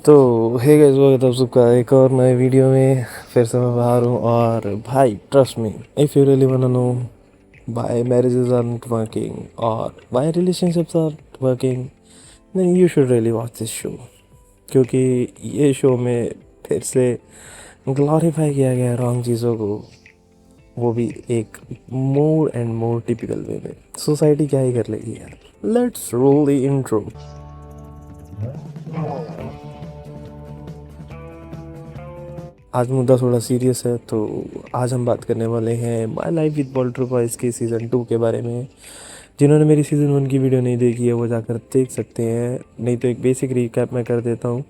तो hey guys, स्वागत है आप सबका एक और नए वीडियो में। फिर से मैं बाहर हूँ और भाई trust me, if you really wanna know why marriages are not working और why relationships are working, then you should really watch this show. क्योंकि ये शो में फिर से ग्लोरीफाई किया गया है रॉन्ग चीज़ों को, वो भी एक मोर एंड मोर टिपिकल वे में। सोसाइटी क्या ही कर लेगी यार। Let's roll the intro. आज मुद्दा थोड़ा सीरियस है, तो आज हम बात करने वाले हैं my life with Walter boys के सीज़न 2 के बारे में। जिन्होंने मेरी सीज़न 1 की वीडियो नहीं देखी है वो जाकर देख सकते हैं, नहीं तो एक बेसिक रिकैप मैं कर देता हूँ।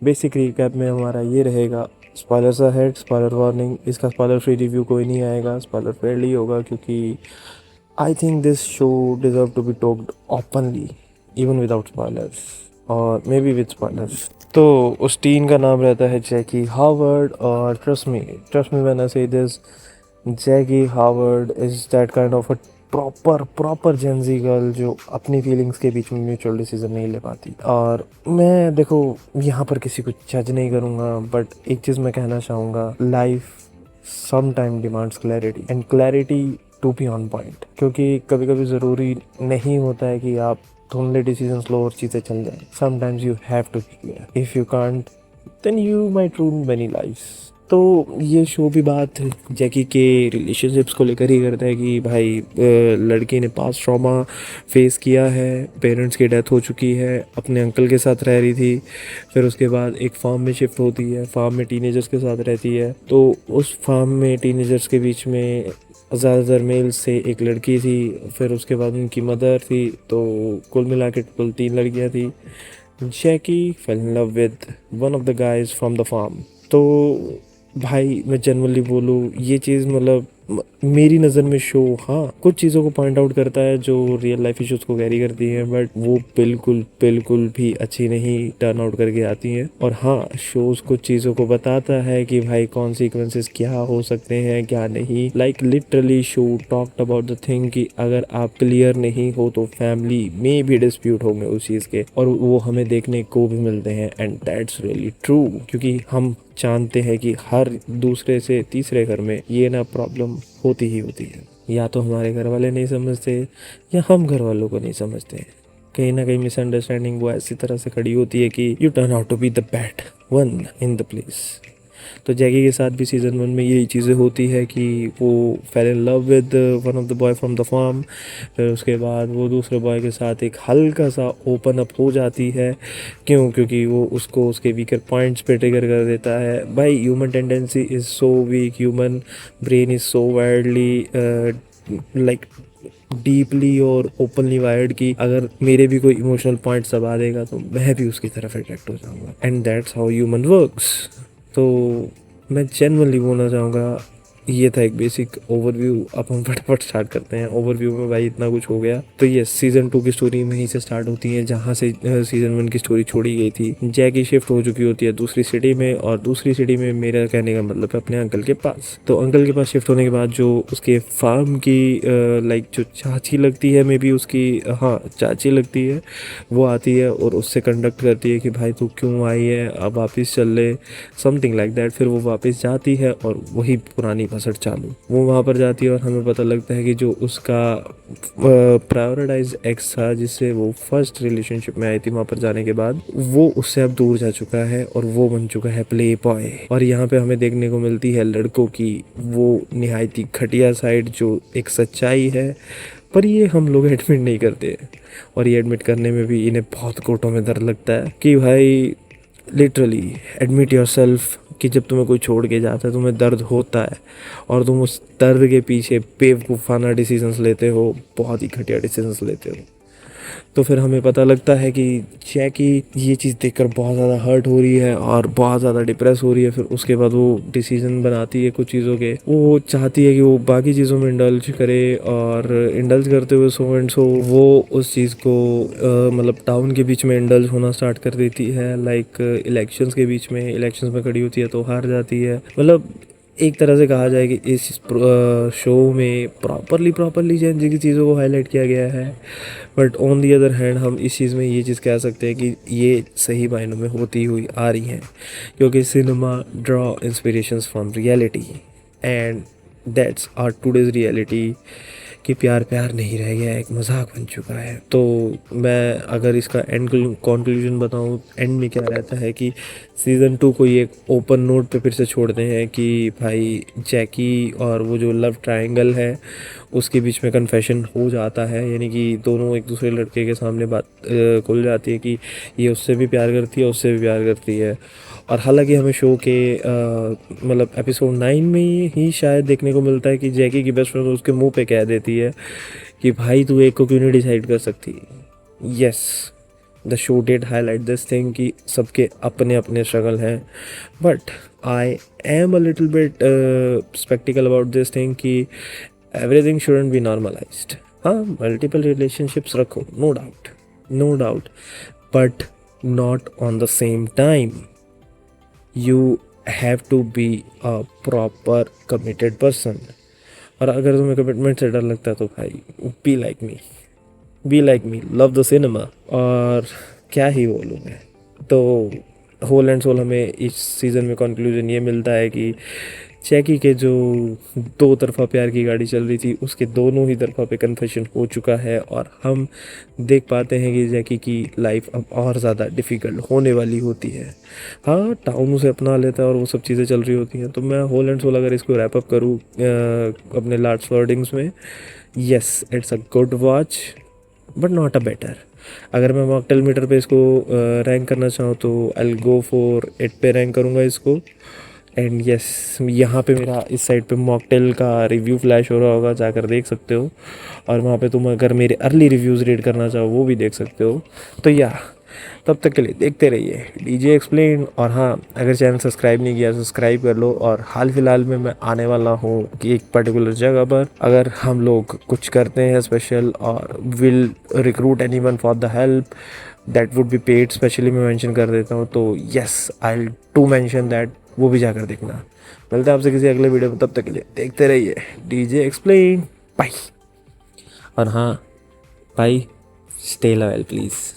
बेसिक रिकैप में हमारा ये रहेगा, स्पॉयलर्स अहेड, स्पॉइलर वार्निंग। इसका स्पॉइलर फ्री रिव्यू कोई नहीं आएगा, स्पॉइलर फ्रेंडली होगा, क्योंकि I think this show deserve to be talked openly even without spoilers और मे बी विद स्पॉयलर्स। तो उस टीन का नाम रहता है जैकी हावर्ड, और trust me when I say this, Jackie Howard is that kind of a proper Gen Z girl जो अपनी फीलिंग्स के बीच में म्यूचुअल डिसीजन नहीं ले पाती। और मैं देखो यहाँ पर किसी को जज नहीं करूँगा, बट एक चीज़ मैं कहना चाहूँगा, life some time demands clarity and clarity to be on point. क्योंकि कभी कभी ज़रूरी नहीं होता है कि आप धुंधले डिसीजंस लो और चीज़ें चल जाए। Sometimes you have to be clear, if you can't then you might ruin many lifes. तो ये शो भी बात जैकी के रिलेशनशिप्स को लेकर ही करता है कि भाई लड़की ने पास्ट ट्रॉमा फेस किया है, पेरेंट्स की डेथ हो चुकी है, अपने अंकल के साथ रह रही थी, फिर उसके बाद एक फार्म में शिफ्ट होती है, फार्म में टीनेजर्स के साथ रहती है। तो उस फार्म में टीनेजर्स के बीच में ज़्यादातर मेल्स से एक लड़की थी, फिर उसके बाद उनकी मदर थी, तो कुल मिला के कुल 3 लड़कियाँ थी। Jackie fell in love with one of the guys from the farm. तो भाई मैं जनरली बोलूँ, ये चीज़ मतलब मेरी नज़र में शो हाँ कुछ चीज़ों को पॉइंट आउट करता है जो रियल लाइफ इश्यूज़ को कैरी करती हैं, बट वो बिल्कुल भी अच्छी नहीं टर्न आउट करके आती हैं। और हाँ, शोज़ कुछ चीज़ों को बताता है कि भाई कॉन्सिक्वेंसेस क्या हो सकते हैं क्या नहीं। Like literally show talked about the thing कि अगर आप क्लियर नहीं हो तो फैमिली में भी डिस्प्यूट होंगे उस चीज़ के, और वो हमें देखने को भी मिलते हैं। एंड दैट्स रियली ट्रू, क्योंकि हम जानते हैं कि हर दूसरे से तीसरे घर में ये ना प्रॉब्लम होती ही होती है। या तो हमारे घर वाले नहीं समझते या हम घर वालों को नहीं समझते। कहीं ना कहीं मिसअंडरस्टैंडिंग वो ऐसी तरह से खड़ी होती है कि you turn out to be the bad one in the place. तो जैकी के साथ भी सीज़न 1 में यही चीज़ें होती है कि वो fell in love with one of the boy from the farm, फिर उसके बाद वो दूसरे बॉय के साथ एक हल्का सा ओपन अप हो जाती है। क्यों? क्योंकि वो उसको उसके वीकर पॉइंट्स पे ट्रिगर कर देता है। भाई human tendency is so weak, human brain is so weirdly like deeply और ओपनली वायर्ड कि अगर मेरे भी कोई इमोशनल पॉइंट दबा देगा तो मैं भी उसकी तरफ अट्रैक्ट हो जाऊंगा। And that's how human works. तो मैं जेनरली बोलना चाहूँगा, ये था एक बेसिक ओवरव्यू। अब हम फटाफट स्टार्ट करते हैं। ओवरव्यू में भाई इतना कुछ हो गया। तो ये सीज़न 2 की स्टोरी वहीं से स्टार्ट होती है जहाँ से सीज़न 1 की स्टोरी छोड़ी गई थी। जैकी शिफ्ट हो चुकी होती है दूसरी सिटी में, और दूसरी सिटी में मेरा कहने का मतलब है अपने अंकल के पास। तो अंकल के पास शिफ्ट होने के बाद जो उसके फार्म की लाइक जो चाची लगती है, मे बी उसकी हाँ चाची लगती है, वो आती है और उससे कंडक्ट करती है कि भाई तू क्यों आई है, अब वापस चल ले, समथिंग लाइक दैट। फिर वो वापस जाती है और वही पुरानी कसट चालू। वो वहाँ पर जाती है और हमें पता लगता है कि जो उसका प्रायोरिटाइज एक्स था, जिससे वो फर्स्ट रिलेशनशिप में आई थी, वहाँ पर जाने के बाद वो उससे अब दूर जा चुका है और वो बन चुका है प्ले बॉय। और यहाँ पे हमें देखने को मिलती है लड़कों की वो निहायत ही घटिया साइड, जो एक सच्चाई है, पर ये हम लोग एडमिट नहीं करते। और ये एडमिट करने में भी इन्हें बहुत कोटों में दर्द लगता है कि भाई लिटरली एडमिट योरसेल्फ कि जब तुम्हें कोई छोड़ के जाता है तुम्हें दर्द होता है, और तुम उस दर्द के पीछे बेवकूफ़ाना डिसीजंस लेते हो, बहुत ही घटिया डिसीजंस लेते हो। तो फिर हमें पता लगता है कि जैकी ये चीज़ देखकर बहुत ज़्यादा हर्ट हो रही है और बहुत ज़्यादा डिप्रेस हो रही है। फिर उसके बाद वो डिसीजन बनाती है कुछ चीज़ों के, वो चाहती है कि वो बाकी चीज़ों में इंडल्ज करे, और इंडल्ज करते हुए सो एंड सो वो उस चीज़ को मतलब टाउन के बीच में इंडल्ज होना स्टार्ट कर देती है। लाइक इलेक्शंस के बीच में, इलेक्शंस में खड़ी होती है तो हार जाती है। मतलब एक तरह से कहा जाए कि इस शो में प्रॉपरली जैन जी की चीज़ों को हाईलाइट किया गया है, but on the other hand हम इस चीज़ में ये चीज़ कह सकते हैं कि ये सही मायनों में होती हुई आ रही हैं, क्योंकि cinema draw inspirations from reality and that's our today's reality कि प्यार प्यार नहीं रह गया, एक मजाक बन चुका है। तो मैं अगर इसका एंड कंक्लूजन बताऊं, एंड में क्या रहता है कि सीज़न 2 को ये एक ओपन नोट पे फिर से छोड़ते हैं कि भाई जैकी और वो जो लव ट्रायंगल है उसके बीच में कन्फेशन हो जाता है, यानी कि दोनों एक दूसरे लड़के के सामने बात खुल जाती है कि ये उससे भी प्यार करती है, उससे भी प्यार करती है। और हालांकि हमें शो के मतलब एपिसोड 9 में ही शायद देखने को मिलता है कि जैकी की बेस्ट फ्रेंड उसके मुंह पे कह देती है कि भाई तू एक को क्यों नहीं डिसाइड कर सकती। Yes, the show did highlight this thing कि सबके अपने अपने स्ट्रगल हैं, but I am a little bit sceptical about this thing कि एवरीथिंग शुडंट बी नॉर्मलाइज्ड। हाँ, मल्टीपल रिलेशनशिप्स रखो, no doubt, but not on the same time. You have to be a proper committed person. और अगर तुम्हें commitment से डर लगता है तो भाई be like me, love the cinema. और क्या ही बोलूँ मैं। तो होल एंड सोल हमें इस सीज़न में कंक्लूजन ये मिलता है कि जैकी के जो दो तरफा प्यार की गाड़ी चल रही थी उसके दोनों ही तरफा पे कन्फेशन हो चुका है, और हम देख पाते हैं कि जैकी की लाइफ अब और ज़्यादा डिफ़िकल्ट होने वाली होती है। हाँ, टाउन उसे अपना लेता है और वो सब चीज़ें चल रही होती हैं। तो मैं होल एंड सोल अगर इसको रैप अप करूँ अपने लास्ट वर्डिंग्स में, yes it's a good watch but not a better. अगर मैं मॉकटेल मीटर पे इसको रैंक करना चाहूँ तो आई गो फॉर 8 पे रैंक करूँगा इसको। एंड यस, यहाँ पे मेरा इस साइड पे मॉकटेल का रिव्यू फ्लैश हो रहा होगा, जाकर देख सकते हो। और वहाँ पे तुम अगर मेरे अर्ली रिव्यूज़ रीड करना चाहो वो भी देख सकते हो। तो या तब तक के लिए देखते रहिए डीजे एक्सप्लेन। और हाँ, अगर चैनल सब्सक्राइब नहीं किया सब्सक्राइब कर लो। और हाल फिलहाल में मैं आने वाला हूँ कि एक पर्टिकुलर जगह पर अगर हम लोग कुछ करते हैं स्पेशल और will recruit anyone for the help that would be paid, specially मैं मेंशन कर देता हूँ। तो yes, I too mention that, वो भी जाकर देखना। मिलते हैं आपसे किसी अगले वीडियो में, तब तक के लिए देखते रहिए डीजे एक्सप्लेन। बाय। और हाँ भाई, स्टे लॉयल प्लीज़।